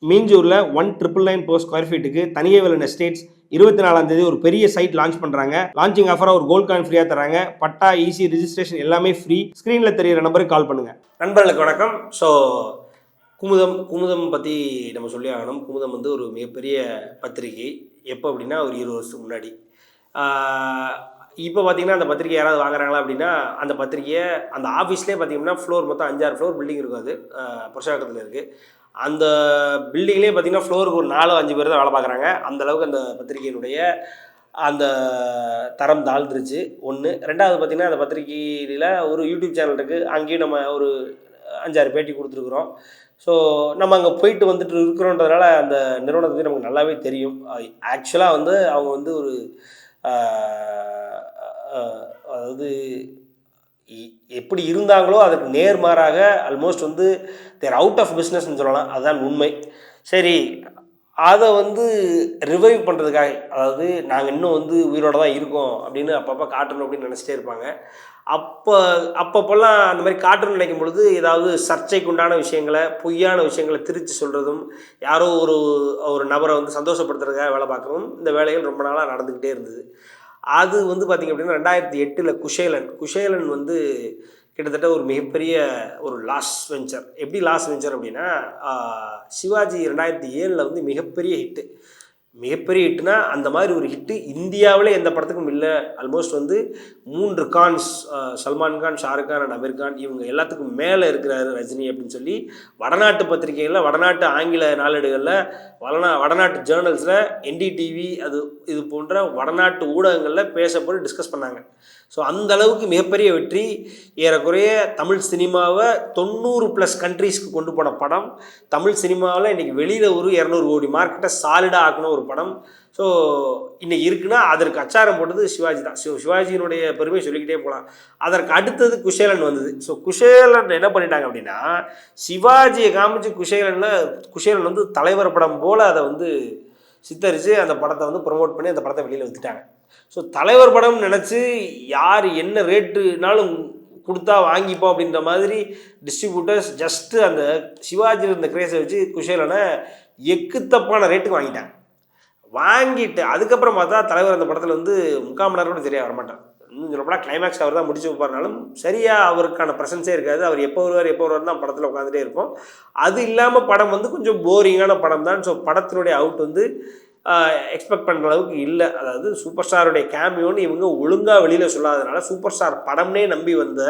மீஞ்சூரில் 1999 per square ஃபீட்டுக்கு தனியவேலன் estates 24ஆம் தேதி ஒரு பெரிய சைட் லான்ச் பண்ணுறாங்க. லான்ச்சிங் ஆஃபராக ஒரு கோல்ட் காயின் ஃப்ரீயாக தராங்க. பட்டா, ஈசி, ரிஜிஸ்ட்ரேஷன் எல்லாமே ஃப்ரீ. ஸ்க்ரீனில் தெரியிற நம்பருக்கு கால் பண்ணுங்கள். நண்பர்களுக்கு வணக்கம். ஸோ குமுதம் பற்றி நம்ம சொல்லி ஆகணும். குமுதம் வந்து ஒரு மிகப்பெரிய பத்திரிகை. எப்போ அப்படின்னா ஒரு 20 வருஷத்துக்கு முன்னாடி. இப்போ பார்த்தீங்கன்னா அந்த பத்திரிக்கை யாராவது வாங்குறாங்களா அப்படின்னா அந்த பத்திரிக்கையை அந்த ஆஃபீஸ்லேயே பார்த்தீங்கன்னா ஃப்ளோர் மொத்தம் 5-6 ஃப்ளோர் பில்டிங் இருக்கும். அது புருஷாக்கத்தில் இருக்குது. அந்த பில்டிங்லேயே பார்த்தீங்கன்னா ஃப்ளோருக்கு ஒரு 4-5 பேர் தான் வேலை பார்க்குறாங்க. அந்தளவுக்கு அந்த பத்திரிகையினுடைய அந்த தரம் தாழ்ந்துருச்சு. ஒன்று. ரெண்டாவது பார்த்திங்கன்னா அந்த பத்திரிகையில் ஒரு யூடியூப் சேனல் இருக்குது. அங்கேயும் நம்ம ஒரு 5-6 பேட்டி கொடுத்துருக்குறோம். ஸோ நம்ம அங்கே போயிட்டு வந்துட்டு இருக்கிறோன்றதுனால அந்த நிறுவனத்தை பற்றி நமக்கு நல்லாவே தெரியும். ஆக்சுவலாக வந்து அவங்க வந்து ஒரு அதாவது எப்படி இருந்தாங்களோ அதுக்கு நேர்மாறாக ஆல்மோஸ்ட் வந்து தேர் அவுட் ஆஃப் பிஸ்னஸ்ன்னு சொல்லலாம். அதுதான் உண்மை. சரி, அதை வந்து ரிவைவ் பண்ணுறதுக்காக, அதாவது நாங்கள் இன்னும் வந்து உயிரோடு தான் இருக்கோம் அப்படின்னு அப்பப்போ காட்டணும் அப்படின்னு நினச்சிட்டே இருப்பாங்க. அப்பப்போல்லாம் அந்த மாதிரி காட்டணும்னு நினைக்கும் பொழுது ஏதாவது சர்ச்சைக்கு உண்டான விஷயங்களை, பொய்யான விஷயங்களை திரித்து சொல்கிறதும், யாரோ ஒரு நபரை வந்து சந்தோஷப்படுத்துறதுக்காக வேலை பார்க்கவும் இந்த வேலைகள் ரொம்ப நாளாக நடந்துக்கிட்டே இருந்தது. அது வந்து பார்த்திங்க அப்படின்னா 2008 குஷேலன் வந்து கிட்டத்தட்ட ஒரு மிகப்பெரிய ஒரு லாஸ் வெஞ்சர். எப்படி லாஸ் வெஞ்சர் அப்படின்னா, சிவாஜி 2007 வந்து மிகப்பெரிய ஹிட்டுனா அந்த மாதிரி ஒரு ஹிட்டு இந்தியாவிலே எந்த படத்துக்கும் இல்லை. ஆல்மோஸ்ட் வந்து 3 கான்ஸ், சல்மான் கான், ஷாருக் கான் அண்ட் அமீர் கான், இவங்க எல்லாத்துக்கும் மேலே இருக்கிறாரு ரஜினி அப்படின்னு சொல்லி வடநாட்டு பத்திரிகைகளில், வடநாட்டு ஆங்கில நாளேடுகளில், வடநாட்டு ஜேர்னல்ஸில், NDTV இது போன்ற வடநாட்டு ஊடகங்களில் பேசப்பட்டு டிஸ்கஸ் பண்ணாங்க. ஸோ அந்த அளவுக்கு மிகப்பெரிய வெற்றி. ஏறக்குறைய தமிழ் சினிமாவை 90+ கண்ட்ரீஸ்க்கு கொண்டு போன படம். தமிழ் சினிமாவில் இன்றைக்கி வெளியில் ஒரு 200 கோடி மார்க்கெட்டை சாலிடாக ஆக்கின ஒரு படம். ஸோ இன்றைக்கி இருக்குன்னா அதற்கு அச்சாரம் போட்டது சிவாஜி தான். சிவாஜியினுடைய பெருமை சொல்லிக்கிட்டே போகலாம். அதற்கு அடுத்தது குஷேலன் வந்தது. ஸோ குஷேலன் என்ன பண்ணிட்டாங்க அப்படின்னா, சிவாஜியை காமிச்சு குஷேலன் வந்து தலைவர் படம் போல் அதை வந்து சித்தரித்து அந்த படத்தை வந்து ப்ரொமோட் பண்ணி அந்த படத்தை வெளியில் விற்றுட்டாங்க. ஸோ தலைவர் படம் நினச்சி யார் என்ன ரேட்டுனாலும் கொடுத்தா வாங்கிப்போம் அப்படின்ற மாதிரி டிஸ்ட்ரிபியூட்டர்ஸ் ஜஸ்ட்டு அந்த சிவாஜி இருந்த கிரேஸை வச்சு குஷேலனை எக்குத்தப்பான ரேட்டுக்கு வாங்கிட்டு அதுக்கப்புறம் பார்த்தா தலைவர் அந்த படத்தில் வந்து 3/4 மணி நேரம் கூட சரியாக வரமாட்டார். இன்னும் சொல்லப்போனால் கிளைமேக்ஸ் அவர் தான் முடிச்சு வைப்பாருனாலும் சரியாக அவருக்கான ப்ரெசன்ஸே இருக்காது. அவர் எப்போ வருவார் தான் படத்தில் உட்காந்துட்டே இருக்கும். அது இல்லாமல் படம் வந்து கொஞ்சம் போரிங்கான படம் தான். ஸோ படத்தினுடைய அவுட் வந்து எக்ஸ்பெக்ட் பண்ணுற அளவுக்கு இல்லை. அதாவது சூப்பர் ஸ்டாருடைய கேமியோன்னு இவங்க ஒழுங்காக வெளியில் சொல்லாததுனால சூப்பர் ஸ்டார் படம்னே நம்பி வந்த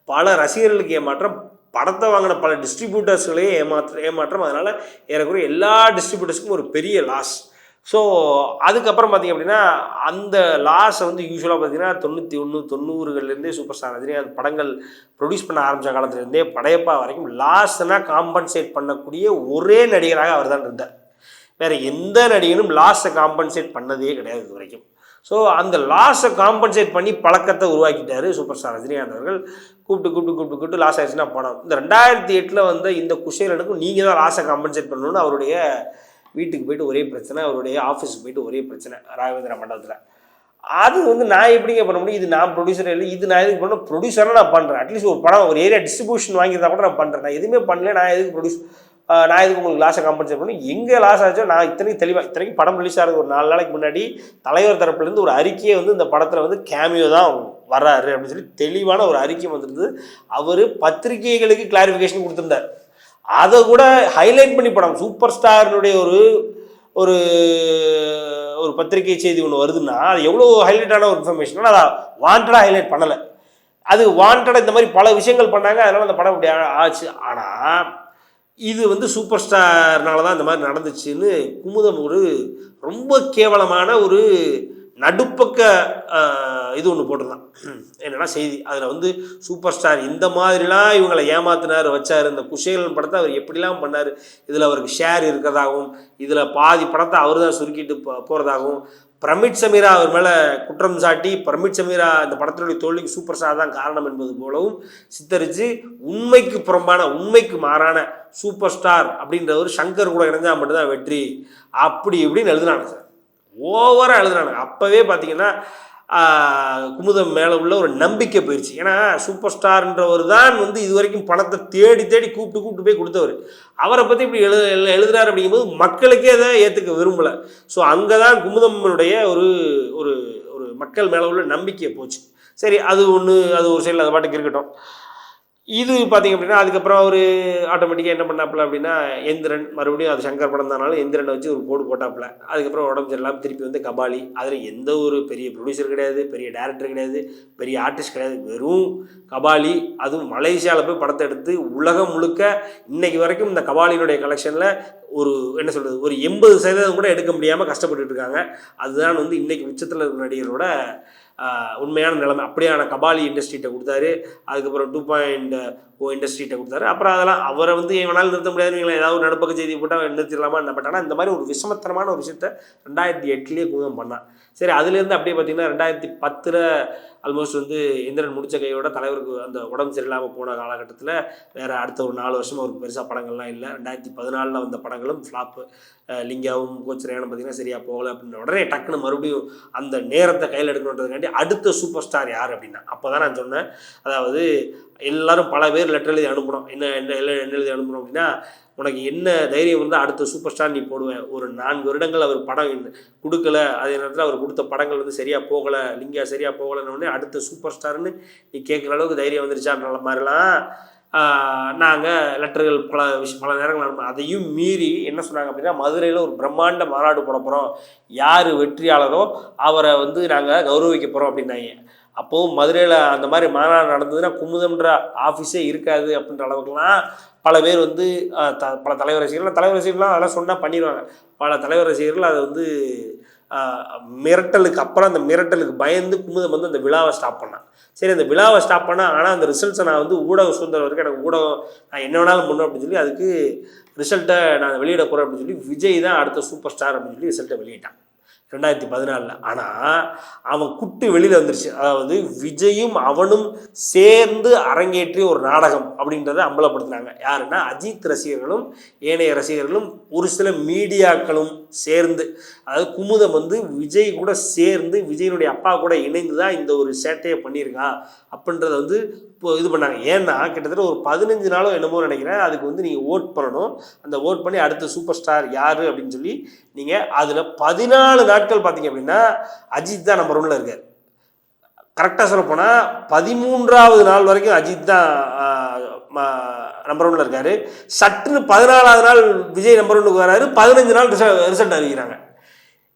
பல ரசிகர்களுக்கு ஏமாற்றம், படத்தை வாங்கின பல டிஸ்ட்ரிபியூட்டர்ஸ்களே ஏமாற்றம். அதனால் ஏறக்குறைய எல்லா டிஸ்ட்ரிபியூட்டர்ஸுக்கும் ஒரு பெரிய லாஸ். ஸோ அதுக்கப்புறம் பார்த்திங்க அப்படின்னா அந்த லாஸை வந்து யூஸ்வலாக பார்த்திங்கன்னா 91-90களிலேருந்தே சூப்பர் ஸ்டார் ரஜினி அந்த படங்கள் ப்ரொடியூஸ் பண்ண ஆரம்பித்த காலத்துலேருந்தே படையப்பா வரைக்கும் லாஸ்னால் காம்பன்சேட் பண்ணக்கூடிய ஒரே நடிகராக அவர் தான் இருந்தார். வேறு எந்த நடிகனும் லாஸை காம்பன்சேட் பண்ணதே கிடையாது இது வரைக்கும். ஸோ அந்த லாஸை காம்பன்சேட் பண்ணி பழக்கத்தை உருவாக்கிட்டார் சூப்பர் ஸ்டார் ரஜினிகாந்த் அவர்கள். கூப்பிட்டு லாஸ் ஆயிடுச்சுன்னா படம். இந்த 2008 வந்த இந்த குஷேலனுக்கும் நீங்கள் தான் லாஸை காம்பன்சேட் பண்ணணும்னு அவருடைய வீட்டுக்கு போய்ட்டு ஒரே பிரச்சனை, அவருடைய ஆஃபீஸுக்கு போய்ட்டு ஒரே பிரச்சனை ராகவேந்திரா மண்டபத்தில். அது வந்து நான் எப்படிங்க பண்ண முடியும்? இது நான் ப்ரொடியூசர் இல்லை, இது நான் எதுக்கு பண்ணணும்? ப்ரொடியூசராக நான் பண்ணுறேன். அட்லீஸ்ட் ஒரு படம் ஒரு ஏரியா டிஸ்ட்ரிபியூஷன் வாங்கியிருந்தா கூட நான் பண்ணுறேன். நான் எதுவுமே பண்ணல, நான் எதுக்கு உங்களுக்கு லாஸை காம்பன்சேட் பண்ணணும்? எங்கே லாஸ் ஆச்சோ நான் இத்தனைக்கு படம் ரிலீஸ் ஆகிறது ஒரு 4 நாளைக்கு முன்னாடி தலைவர் தரப்புலேருந்து ஒரு அறிக்கையை வந்து இந்த படத்தில் வந்து கேமியோ தான் வர்றாரு அப்படின்னு சொல்லி தெளிவான ஒரு அறிக்கை வந்துருந்தது. அவர் பத்திரிகைகளுக்கு கிளாரிஃபிகேஷன் கொடுத்துருந்தார். அதை கூட ஹைலைட் பண்ணி படம் சூப்பர் ஸ்டாரினுடைய ஒரு ஒரு பத்திரிகை செய்தி ஒன்று வருதுன்னா அது எவ்வளோ ஹைலைட்டான ஒரு இன்ஃபர்மேஷன். அதை வாண்டடாக ஹைலைட் பண்ணலை. அது வாண்டடாக இந்த மாதிரி பல விஷயங்கள் பண்ணாங்க. அதனால் அந்த படம் அப்படி ஆச்சு. ஆனால் இது வந்து சூப்பர் ஸ்டார்னால தான் இந்த மாதிரி நடந்துச்சுன்னு குமுதம் ஒரு ரொம்ப கேவலமான ஒரு நடுப்பக்க இது ஒன்று போட்டிருந்தான். என்னென்னா செய்தி, அதில் வந்து சூப்பர் ஸ்டார் இந்த மாதிரிலாம் இவங்களை ஏமாத்தினார் வச்சார். இந்த குஷேலன் படத்தை அவர் எப்படிலாம் பண்ணார், இதில் அவருக்கு ஷேர் இருக்கிறதாகவும், இதில் பாதி படத்தை அவர் தான் சுருக்கிட்டு போகிறதாகவும், பிரமிட் சமீரா அவர் மேலே குற்றம் சாட்டி பிரமிட் சமீரா இந்த படத்தினுடைய தோல்விக்கு சூப்பர் ஸ்டார் தான் காரணம் என்பது போலவும் சித்தரித்து உண்மைக்கு புறம்பான, உண்மைக்கு மாறான சூப்பர் ஸ்டார் அப்படின்ற ஒரு சங்கர் கூட இணைஞ்சால் மட்டும்தான் வெற்றி அப்படி இப்படின்னு எழுதுனாங்க சார். ஓவராக எழுதுனாங்க. அப்போவே பார்த்தீங்கன்னா குமுதம் மேலே உள்ள ஒரு நம்பிக்கை போயிடுச்சு. ஏன்னா சூப்பர் ஸ்டார்ன்றவர் தான் வந்து இது வரைக்கும் பணத்தை தேடி தேடி கூப்பிட்டு போய் கொடுத்தவர். அவரை பற்றி இப்படி எழுதுறாரு அப்படிங்கும்போது மக்களுக்கே அதை ஏற்றுக்க விரும்பலை. ஸோ அங்கே தான் குமுதம்னுடைய ஒரு ஒரு ஒரு மக்கள் மேலே உள்ள நம்பிக்கையை போச்சு. சரி, அது ஒரு சைடில் அதை பாட்டுக்கு இருக்கட்டும். இது பார்த்திங்க அப்படின்னா அதுக்கப்புறம் அவர் ஆட்டோமேட்டிக்காக என்ன பண்ணாப்புல அப்படின்னா எந்திரன், மறுபடியும் அது சங்கர் படம் தானாலும் எந்திரனை வச்சு ஒரு போடு போட்டாப்புல. அதுக்கப்புறம் உடம்பு சரியில்லாமல் திருப்பி வந்து கபாலி. அதில் எந்த ஒரு பெரிய ப்ரொடியூசர் கிடையாது, பெரிய டேரக்டர் கிடையாது, பெரிய ஆர்டிஸ்ட் கிடையாது, வெறும் கபாலி. அதுவும் மலேசியாவில் போய் படத்தை எடுத்து உலகம் முழுக்க இன்னைக்கு வரைக்கும் இந்த கபாலியினுடைய கலெக்ஷனில் ஒரு என்ன சொல்கிறது ஒரு 80% கூட எடுக்க முடியாமல் கஷ்டப்பட்டுட்டு இருக்காங்க. அதுதான் வந்து இன்றைக்கி உச்சத்தில் இருக்கிற நடிகரோட உண்மையான நிலைமை. அப்படியான கபாலி இண்டஸ்ட்ரிகிட்ட கொடுத்தாரு. அதுக்கப்புறம் 2.0 இண்டஸ்ட்ரிகிட்ட கொடுத்தாரு. அப்புறம் அதெல்லாம் அவரை வந்து எவனாலும் நிறுத்த முடியாது. ஏதாவது ஒரு நடுப்பக்க செய்தி போட்டால் நிறுத்திடலாமா என்ன பண்ணால் இந்த மாதிரி ஒரு விஷமத்தனமான ஒரு விஷயத்த 2008 குமுதம் பண்ணான். சரி, அதுலேருந்து அப்படியே பார்த்தீங்கன்னா 2010 ஆல்மோஸ்ட் வந்து இந்திரன் முடித்த கையோட தலைவருக்கு அந்த உடம்பு சரியில்லாமல் போன காலகட்டத்தில் வேறு அடுத்த ஒரு 4 வருஷம் அவருக்கு பெருசாக படங்கள்லாம் இல்லை. 2014 வந்த படங்களும் ஃப்ளாப்பு. லிங்காவும் கோச்சரையானும் பார்த்திங்கன்னா சரியாக போகலை அப்படின்ற உடனே டக்குன்னு மறுபடியும் அந்த நேரத்தை கையில் எடுக்கணுன்றதுக்காண்டி அடுத்த சூப்பர் ஸ்டார் யார் அப்படின்னா அப்போ தான் நான் சொன்னேன். அதாவது எல்லோரும் பல பேர் லெட்டர் எழுதி அனுப்பணும். என்ன எழுதி அனுப்பணும் அப்படின்னா உனக்கு என்ன தைரியம் வந்து அடுத்த சூப்பர் ஸ்டார் நீ போடுவேன். ஒரு 4 வருடங்கள் அவர் படம் கொடுக்கல, அதே நேரத்தில் அவர் கொடுத்த படங்கள் வந்து சரியாக போகலை, லிங்கா சரியாக போகலைன்னு அடுத்த சூப்பர் ஸ்டார்னு நீ கேட்குற அளவுக்கு தைரியம் வந்துருச்சான்ற மாதிரிலாம் நாங்கள் லெட்டர்கள் பல நேரங்கள் அனுப்போம். அதையும் மீறி என்ன சொன்னாங்க அப்படின்னா மதுரையில் ஒரு பிரம்மாண்ட மாநாடு போட போகிறோம், யார் வெற்றியாளரோ அவரை வந்து நாங்கள் கௌரவிக்க போகிறோம் அப்படின்னாங்க. அப்போது மதுரையில் அந்த மாதிரி மாநாடு நடந்ததுன்னா குமுதம்ன்ற ஆஃபீஸே இருக்காது அப்படின்ற அளவுக்குலாம் பல பேர் வந்து பல தலைவர் ரசிகர்கள்லாம் அதெல்லாம் சொன்னால் பண்ணிடுவாங்க. பல தலைவர் ரசிகர்கள் அதை வந்து மிரட்டலுக்கு அப்புறம் அந்த மிரட்டலுக்கு பயந்து குமுதம் வந்து அந்த விழாவை ஸ்டாப் பண்ணான். சரி, அந்த விழாவை ஸ்டாப் பண்ணால் ஆனால் அந்த ரிசல்ட்ஸை நான் வந்து ஊடக சுதந்திரம் வரைக்கும் எனக்கு ஊடகம் நான் என்ன வேணாலும் முன்னோம் அப்படின்னு சொல்லி அதுக்கு ரிசல்ட்டை நான் வெளியிட போகிறேன் அப்படின்னு சொல்லி விஜய் தான் அடுத்த சூப்பர் ஸ்டார் அப்படின்னு சொல்லி ரிசல்ட்டை வெளியிட்டான் 2014. ஆனால் அவன் குட்டு வெளியில் வந்துருச்சு. அதாவது விஜயும் அவனும் சேர்ந்து அரங்கேற்றிய ஒரு நாடகம் அப்படின்றத அம்பலப்படுத்தினாங்க. யாருன்னா அஜித் ரசிகர்களும் ஏனைய ரசிகர்களும் ஒரு சில மீடியாக்களும் சேர்ந்து, அதாவது குமுதம் வந்து விஜய் கூட சேர்ந்து விஜயனுடைய அப்பா கூட இணைந்து தான் இந்த ஒரு சேட்டையை பண்ணியிருக்கான் அப்படின்றத வந்து இப்போ இது பண்ணாங்க. ஏன்னா கிட்டத்தட்ட ஒரு 15 நாளோ என்னமோ நினைக்கிறேன். அதுக்கு வந்து நீங்கள் ஓட் பண்ணணும். அந்த ஓட் பண்ணி அடுத்த சூப்பர் ஸ்டார் யார் அப்படின்னு சொல்லி நீங்கள் அதில் 14 நாட்கள் பார்த்தீங்க அப்படின்னா அஜித் தான் நம்பர் 1ல் இருக்கார். கரெக்டாக சொல்ல போனால் 13வது நாள் வரைக்கும் அஜித் தான் நம்பர் 1ல் இருக்கார். சட்டுன்னு 14வது நாள் விஜய் நம்பர் 1க்கு வராரு. 15 நாள் ரிசல்ட் அறிவிக்கிறாங்க.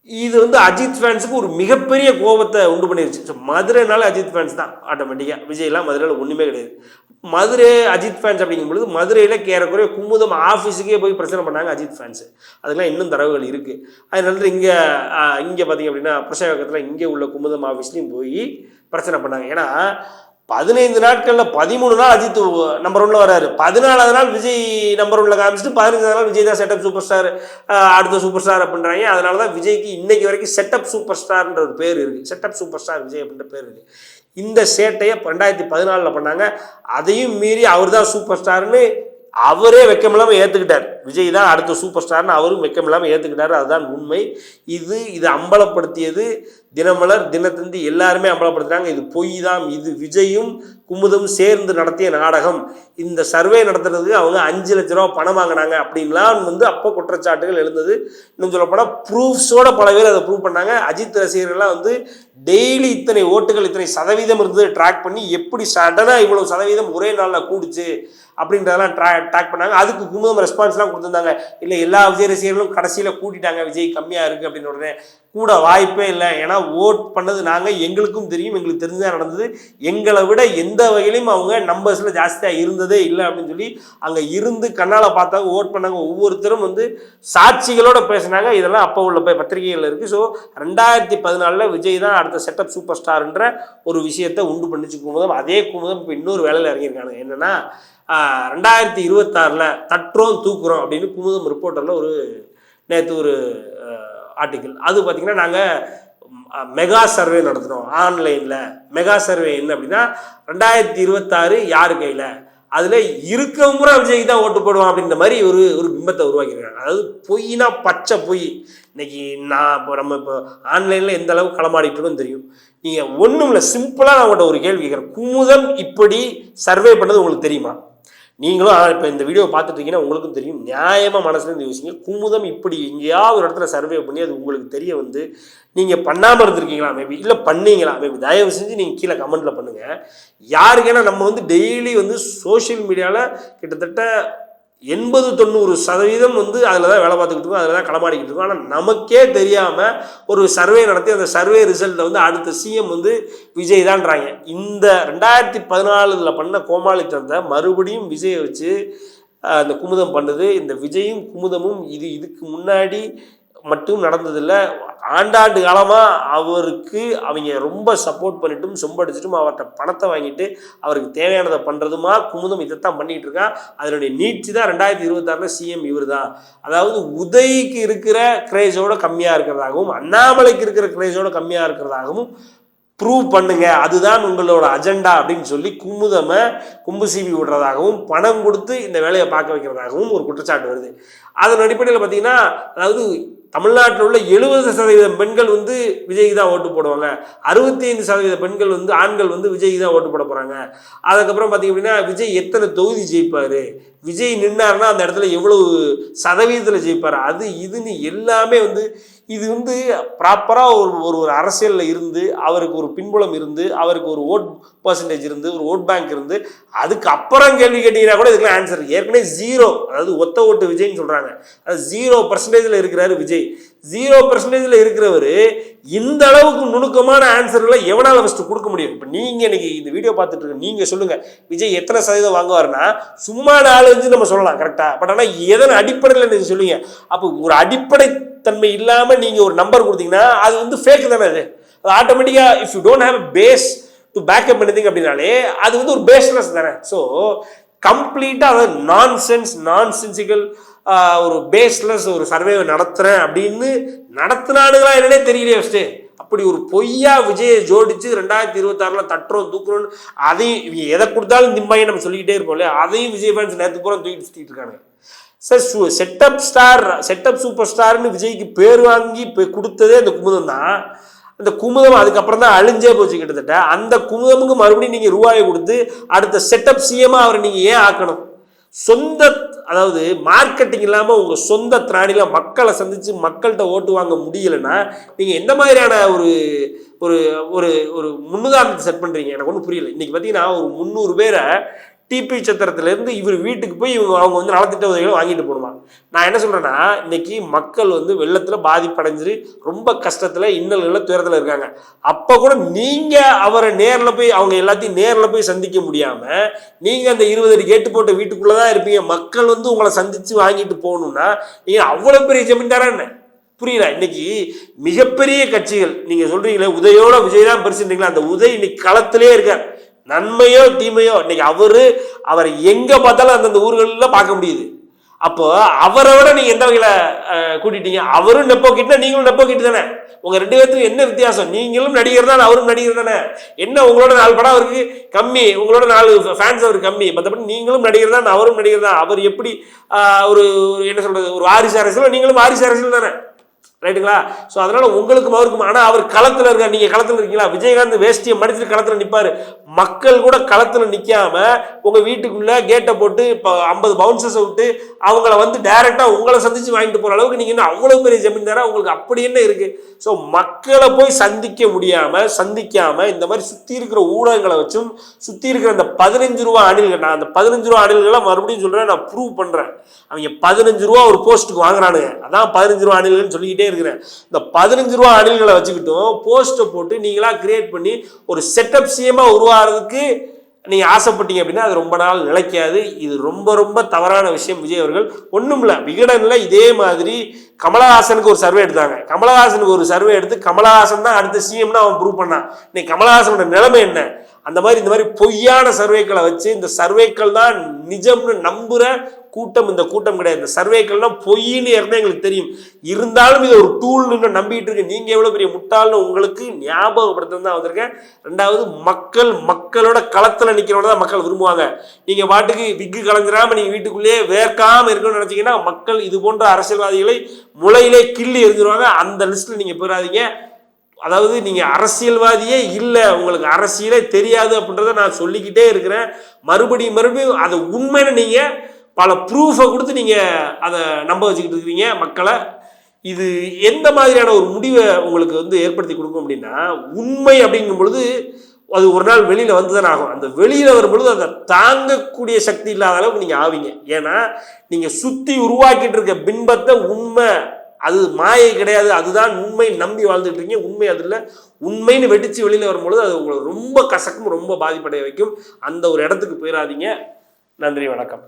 இது வந்து அஜித் ஃபேன்ஸுக்கு ஒரு மிகப்பெரிய கோபத்தை உண்டு பண்ணிருச்சு. ஸோ மதுரைனால அஜித் ஃபேன்ஸ் தான் ஆட்டோமேட்டிக்காக. விஜய்லாம் மதுரையில் ஒன்றுமே கிடையாது. மதுரை அஜித் ஃபேன்ஸ் அப்படிங்கும்பொழுது மதுரையில் ஏறக்குறைய குமுதம் ஆஃபீஸுக்கே போய் பிரச்சனை பண்ணாங்க அஜித் ஃபேன்ஸு. அதுக்கெலாம் இன்னும் தரவுகள் இருக்குது. அதனால இங்கே பார்த்திங்க அப்படின்னா பிரசவகத்தில் இங்கே உள்ள குமுதம் ஆஃபீஸ்லேயும் போய் பிரச்சனை பண்ணாங்க. ஏன்னா 15 நாட்களில் 13 நாள் அஜித் நம்பர் 1ல் வராரு, 14வது நாள் விஜய் நம்பர் 1ல் காமிச்சிட்டு 15வது நாள் விஜய் தான் செட்டப் சூப்பர் ஸ்டார் அடுத்த சூப்பர் ஸ்டார் அப்படின்றாங்க. அதனால தான் விஜய்க்கு இன்னைக்கு வரைக்கும் செட்டப் சூப்பர் ஸ்டார்ன்ற ஒரு பேர் இருக்குது. செட்டப் சூப்பர் ஸ்டார் விஜய் அப்படின்ற பேர் இருக்குது. இந்த சேட்டையை 2014 பண்ணாங்க. அதையும் மீறி அவர் தான் சூப்பர் ஸ்டார்னு அவரே வெக்கமில்லாமல் ஏற்றுக்கிட்டார். விஜய் தான் அடுத்த சூப்பர் ஸ்டார்னு அவரும் வெக்கமில்லாமல் ஏற்றுக்கிட்டார். அதுதான் உண்மை. இது அம்பலப்படுத்தியது தினமலர், தினத்தந்தி எல்லாருமே அம்பலப்படுத்துகிறாங்க. இது பொய் தான். இது விஜயும் குமுதம் சேர்ந்து நடத்திய நாடகம். இந்த சர்வே நடத்துறதுக்கு அவங்க 5 லட்ச ரூபா பணம் வாங்கினாங்க அப்படின்லாம் வந்து அப்போ குற்றச்சாட்டுகள் எழுந்தது. இன்னும் சொல்லப்போனால் ப்ரூஃப்ஸோட பல பேர் அதை ப்ரூவ் பண்ணாங்க. அஜித் ரசிகர்கள்லாம் வந்து டெய்லி இத்தனை ஓட்டுகள் இத்தனை சதவீதம் இருந்தது ட்ராக் பண்ணி எப்படி சடனாக இவ்வளோ சதவீதம் ஒரே நாளில் கூடுச்சு அப்படின்றதெல்லாம் ட்ராக் பண்ணாங்க. அதுக்கு குமுதம் ரெஸ்பான்ஸ்லாம் கொடுத்துருந்தாங்க. இல்லை எல்லா விஜய் ரசிகர்களும் கடைசியில் கூட்டிட்டாங்க, விஜய் கம்மியாக இருக்குது அப்படின்னு உடனே கூட வாய்ப்பே இல்லை. ஏன்னா ஓட் பண்ணது நாங்கள், எங்களுக்கும் தெரியும், எங்களுக்கு தெரிஞ்சுதான் நடந்தது, எங்களை விட எந்த வகையிலையும் அவங்க நம்பர்ஸில் ஜாஸ்தியாக இருந்ததே இல்லை அப்படின்னு சொல்லி அங்கே இருந்து கண்ணால் பார்த்தாங்க, ஓட் பண்ணாங்க. ஒவ்வொருத்தரும் வந்து சாட்சிகளோட பேசினாங்க. இதெல்லாம் அப்போ உள்ள பத்திரிகைகள் இருக்குது. ஸோ 2014 விஜய் தான் அடுத்த செட்டப் சூப்பர் ஸ்டார்ன்ற ஒரு விஷயத்தை உண்டு பண்ணிச்சு குமுதம். அதே குமுதம் இப்போ இன்னொரு வேலையில் இறங்கியிருக்காங்க. என்னென்னா 2026 தட்டுறோம் தூக்குறோம் அப்படின்னு குமுதம் ரிப்போர்ட்டரில் ஒரு நேற்று ஒரு ஆர்டிக்கிள். அது பார்த்திங்கன்னா நாங்கள் மெகா சர்வே நடத்துகிறோம் ஆன்லைனில். மெகா சர்வே என்ன அப்படின்னா 2026 யார் கையில், அதில் இருக்கவங்க விஜய்க்கு தான் ஓட்டு போடுவான் அப்படின்ற மாதிரி ஒரு பிம்பத்தை உருவாக்கியிருக்காங்க. அதாவது பொய்னா பச்சை பொய். இன்னைக்கு நான் இப்போ ஆன்லைனில் எந்த அளவுக்கு களமாடிட்டு இருக்கோன்னு தெரியும். நீங்கள் ஒன்றும் இல்லை, சிம்பிளாக நான் உங்கள்கிட்ட ஒரு கேள்வி கேட்குறேன். குமுதம் இப்படி சர்வே பண்ணது உங்களுக்கு தெரியுமா? நீங்களும் இப்போ இந்த வீடியோ பார்த்துட்டு இருக்கீங்கன்னா உங்களுக்கும் தெரியும். நியாயமாக மனசுலேருந்து யோசிங்க. குமுதம் இப்படி எங்கேயாவது ஒரு இடத்துல சர்வே பண்ணி அது உங்களுக்கு தெரிய வந்து நீங்கள் பண்ணாமல் இருந்திருக்கீங்களா? மேபி இல்லை பண்ணீங்களா? மேபி தயவு செஞ்சு நீங்கள் கீழே கமெண்ட்டில் பண்ணுங்கள். யாருக்கேன்னா நம்ம வந்து டெய்லி வந்து சோஷியல் மீடியாவில் கிட்டத்தட்ட 80-90% வந்து அதில் தான் வேலை பார்த்துக்கிட்டு இருக்கோம், அதில் தான் களமாடிக்கிட்டு இருக்கோம். ஆனால் நமக்கே தெரியாமல் ஒரு சர்வே நடத்தி அந்த சர்வே ரிசல்ட்டில் வந்து அடுத்த சிஎம் வந்து விஜய் தான்றாங்க. இந்த 2014 பண்ண கோமாளித்தனத்தை மறுபடியும் விஜயை வச்சு அந்த குமுதம் பண்ணுது. இந்த விஜயும் குமுதமும் இதுக்கு முன்னாடி மட்டும் நடந்ததில்லை. ஆண்டாண்டு காலமாக அவருக்கு அவங்க ரொம்ப சப்போர்ட் பண்ணிட்டும் சொம்படிச்சிட்டும் அவர்கிட்ட பணத்தை வாங்கிட்டு அவருக்கு தேவையானதை பண்ணுறதுமா குமுதம் இதைத்தான் பண்ணிகிட்டு இருக்கா. அதனுடைய நீட்சி தான் 2026 சிஎம் இவர் தான். அதாவது உதய்க்கு இருக்கிற கிரேஸோட கம்மியாக இருக்கிறதாகவும் அண்ணாமலைக்கு இருக்கிற கிரேஸோட கம்மியாக இருக்கிறதாகவும் ப்ரூவ் பண்ணுங்க, அதுதான் உங்களோட அஜெண்டா அப்படின்னு சொல்லி குமுதமை கும்பு சீவி விடுறதாகவும் பணம் கொடுத்து இந்த வேலையை பார்க்க வைக்கிறதாகவும் ஒரு குற்றச்சாட்டு வருது. அதன் அடிப்படையில் பார்த்தீங்கன்னா, அதாவது தமிழ்நாட்டில் உள்ள 70% பெண்கள் வந்து விஜய்க்கு தான் ஓட்டு போடுவாங்க, 65% பெண்கள் வந்து ஆண்கள் வந்து விஜய்க்கு தான் ஓட்டு போட போகிறாங்க. அதுக்கப்புறம் பார்த்திங்க அப்படின்னா விஜய் எத்தனை தொகுதி ஜெயிப்பார், விஜய் நின்னார்னா அந்த இடத்துல எவ்வளவு சதவீதத்தில் ஜெயிப்பார், அது இதுன்னு எல்லாமே வந்து இது வந்து ப்ராப்பராக ஒரு அரசியலில் இருந்து அவருக்கு ஒரு பின்புலம் இருந்து அவருக்கு ஒரு ஓட் பர்சன்டேஜ் இருந்து ஒரு ஓட் பேங்க் இருந்து அதுக்கு அப்புறம் கேள்வி கேட்டீங்கன்னா கூட இதுக்கெல்லாம் ஆன்சர் ஏற்கனவே 0. அதாவது ஒத்த ஓட்டு விஜய்ன்னு சொல்கிறாங்க. அது 0% இருக்கிறாரு விஜய். 0% இருக்கிறவர் இந்த அளவுக்கு நுணுக்கமான ஆன்சர்களை எவனால் ஃபஸ்ட்டு கொடுக்க முடியும்? இப்போ நீங்கள் இன்னைக்கு இந்த வீடியோ பார்த்துட்டு இருக்க நீங்கள் சொல்லுங்கள், விஜய் எத்தனை சதவீதம் வாங்குவார்னா சும்மா 4-5 நம்ம சொல்லலாம் கரெக்டாக. பட் ஆனால் எதன் அடிப்படையில் நீங்கள் சொல்லுவீங்க? அப்போ ஒரு அடிப்படை தன்மை இல்லாமல் நீங்கள் ஒரு நம்பர் கொடுத்தீங்கன்னா அது வந்து ஃபேக் தானே. அது ஆட்டோமேட்டிக்காக if you don't have a base to backup பண்ணிங்க அப்படின்னாலே அது வந்து ஒரு பேஸ்லெஸ் தானே. ஸோ கம்ப்ளீட்டாக அதாவது நான்சென்சிக்கல் ஒரு பேஸ்லெஸ் ஒரு சர்வே நடத்துகிறேன் அப்படின்னு நடத்தினானுங்களா என்னன்னே தெரியலையே ஃபஸ்ட்டு. அப்படி ஒரு பொய்யா விஜயை ஜோடிச்சு 2026 தட்டுறோம் தூக்குறோன்னு அதையும் எதை கொடுத்தாலும் நிம்மாயை நம்ம சொல்லிக்கிட்டே இருப்போம் இல்லையா, அதையும் விஜய் ஃபேன்ஸ் நேற்று பூரா தூக்கிட்டு சுற்றிட்டு இருக்காங்க. சார் செட்டப் சூப்பர் ஸ்டார்னு விஜய்க்கு பேர் வாங்கி கொடுத்ததே அந்த குமுதம் தான். அந்த குமுதம் அதுக்கப்புறம் தான் அழிஞ்சே போச்சு கிட்டத்தட்ட. அந்த குமுதமுக்கு மறுபடியும் நீங்கள் ரூபாயை கொடுத்து அடுத்த செட்டப் சிஎம்மா அவரை நீங்கள் ஏன் ஆக்கணும்? சொந்த அதாவது மார்க்கெட்டிங் இல்லாமல் உங்கள் சொந்த திராணியில் மக்களை சந்தித்து மக்கள்கிட்ட ஓட்டு வாங்க முடியலைன்னா நீங்கள் எந்த மாதிரியான ஒரு ஒரு ஒரு ஒரு முன்னுதாரணத்தை செட் பண்ணுறீங்க? எனக்கு ஒன்றும் புரியல. இன்றைக்கி பார்த்தீங்கன்னா ஒரு 300 பேரை டிபி சத்திரத்துலேருந்து இவர் வீட்டுக்கு போய் அவங்க வந்து நலத்திட்ட உதவிகளை வாங்கிட்டு போகணுமா? நான் என்ன சொல்கிறேன்னா, இன்றைக்கி மக்கள் வந்து வெள்ளத்தில் பாதிப்படைஞ்சிரு ரொம்ப கஷ்டத்தில் இன்னல்களில் துயரத்தில் இருக்காங்க. அப்போ கூட நீங்கள் அவரை நேரில் போய் அவங்க எல்லாத்தையும் நேரில் போய் சந்திக்க முடியாமல் நீங்கள் அந்த 20 அடி கேட்டு போட்ட வீட்டுக்குள்ளே தான் இருப்பீங்க. மக்கள் வந்து உங்களை சந்தித்து வாங்கிட்டு போகணுன்னா நீங்கள் அவ்வளோ பெரிய ஜமீன்தாரா என்ன? புரியல. இன்னைக்கு மிகப்பெரிய கட்சிகள் நீங்கள் சொல்கிறீங்களே உதயோட விஜய் தான் பெருசுன்றீங்களா, அந்த உதய் இன்னைக்கு களத்திலே இருக்கார். நன்மையோ தீமையோ இன்னைக்கு அவரை எங்க பார்த்தாலும் அந்தந்த ஊர்களில் பார்க்க முடியுது. அப்போ அவரை விட நீங்க எந்த வகையில கூட்டிட்டீங்க? அவரும் நெப்போ கிட்ட நீங்களும் நெப்போ கிட்டு தானே. உங்க 2 பேருக்கு என்ன வித்தியாசம்? நீங்களும் நடிகர் தான், அவரும் நடிகர் தானே. என்ன உங்களோட 4 படம் அவருக்கு கம்மி, உங்களோட 4 ஃபேன்ஸ் அவருக்கு கம்மி. மற்றபடி நீங்களும் நடிகர் தான், அவரும் நடிகர் தான். அவர் எப்படி ஒரு என்ன சொல்றது ஒரு வாரிசு அரசியல், நீங்களும் வாரிசு அரசியல் தானே, ரைட்டுங்களா? ஸோ அதனால உங்களுக்கும் அவருக்கும். ஆனால் அவர் களத்தில் இருக்கார், நீங்கள் களத்தில் இருக்கீங்களா? விஜயகாந்த் வேஷ்டியை மடிச்சுட்டு களத்தில் நிற்பார். மக்கள் கூட களத்தில் நிற்காம உங்கள் வீட்டுக்குள்ளே கேட்டை போட்டு இப்போ 50 பவுன்சர்ஸை விட்டு அவங்கள வந்து டைரெக்டாக உங்களை சந்தித்து வாங்கிட்டு போகிற அளவுக்கு நீங்கள் இன்னும் அவ்வளோ பெரிய ஜமீன்தாரா? உங்களுக்கு அப்படி என்ன இருக்குது? ஸோ மக்களை போய் சந்திக்காமல் இந்த மாதிரி சுற்றி இருக்கிற ஊடகங்களை வச்சும் சுற்றி இருக்கிற அந்த 15 ரூபா அணில்கள், நான் அந்த 15 ரூபா அணில்களை மறுபடியும் சொல்கிறேன், நான் ப்ரூவ் பண்ணுறேன். அவங்க 15 ரூபா ஒரு போஸ்ட்டுக்கு வாங்குறானுங்க. அதான் 15 ரூபா அணில்கள்னு சொல்லிக்கிட்டே இருக்கிறேன். இந்த 15 ரூபா அணில்களை வச்சுக்கிட்டும் போஸ்ட்டை போட்டு நீங்களா கிரியேட் பண்ணி ஒரு செட்டப் சிஎம்மா உருவாகிறதுக்கு நீங்கள் ஆசைப்பட்டீங்க அப்படின்னா அது ரொம்ப நாள் நிலைக்காது. இது ரொம்ப ரொம்ப தவறான விஷயம். விஜய் அவர்கள் ஒன்றும் இல்லை, விகடனில் இதே மாதிரி கமலஹாசனுக்கு ஒரு சர்வே எடுத்தாங்க. கமலஹாசனுக்கு ஒரு சர்வே எடுத்து கமலஹாசன் தான் அடுத்த சிஎம்னா அவன் ப்ரூவ் பண்ணான். இன்னைக்கு கமலஹாசனோட நிலைமை என்ன? அந்த மாதிரி இந்த மாதிரி பொய்யான சர்வேக்களை வச்சு இந்த சர்வேக்கள் தான் நிஜம்னு நம்புகிற கூட்டம் இந்த கூட்டம் கிடையாது. இந்த சர்வேக்கள்லாம் பொய்ன்னு ஏற்கனவே எங்களுக்கு தெரியும். இருந்தாலும் இது ஒரு டூல்னு இன்னும் நம்பிட்டு இருக்கு. நீங்கள் எவ்வளோ பெரிய முட்டாள்னு உங்களுக்கு ஞாபகப்படுத்த தான் வந்திருக்கேன். ரெண்டாவது, மக்களோட களத்தில் நிற்கிறவங்க தான் மக்கள் விரும்புவாங்க. நீங்கள் பாட்டுக்கு விக்கு கலைஞ்சிடாமல் நீங்கள் வீட்டுக்குள்ளேயே வேர்க்காமல் இருக்கணும்னு நினச்சிங்கன்னா மக்கள் இது போன்ற அரசியல்வாதிகளை முளையிலே கிள்ளி எரிஞ்சிருவாங்க. அந்த லிஸ்ட்டில் நீங்கள் போயிடாதீங்க. அதாவது நீங்கள் அரசியல்வாதியே இல்லை, உங்களுக்கு அரசியலே தெரியாது அப்படின்றத நான் சொல்லிக்கிட்டே இருக்கிறேன். மறுபடியும் அதை உண்மைன்னு நீங்கள் பல ப்ரூஃபை கொடுத்து நீங்கள் அதை நம்ப வச்சுக்கிட்டு இருக்கிறீங்க மக்களை. இது எந்த மாதிரியான ஒரு முடிவை உங்களுக்கு வந்து ஏற்படுத்தி கொடுக்கும் அப்படின்னா, உண்மை அப்படிங்கும் பொழுது அது ஒரு நாள் வெளியில் வந்து தானே ஆகும். அந்த வெளியில் வரும்பொழுது அதை தாங்கக்கூடிய சக்தி இல்லாத அளவுக்கு நீங்கள் ஆவீங்க. ஏன்னா நீங்கள் சுற்றி உருவாக்கிட்டு இருக்க பின்பத்தை உண்மை, அது மாயை கிடையாது, அதுதான் உண்மை நம்பி வாழ்ந்துட்டு இருக்கீங்க. உண்மை அதில் உண்மைன்னு வெடித்து வெளியில் வரும்பொழுது அது உங்களை ரொம்ப கசக்கும், ரொம்ப பாதிப்படைய வைக்கும். அந்த ஒரு இடத்துக்கு போயிடாதீங்க. நன்றி, வணக்கம்.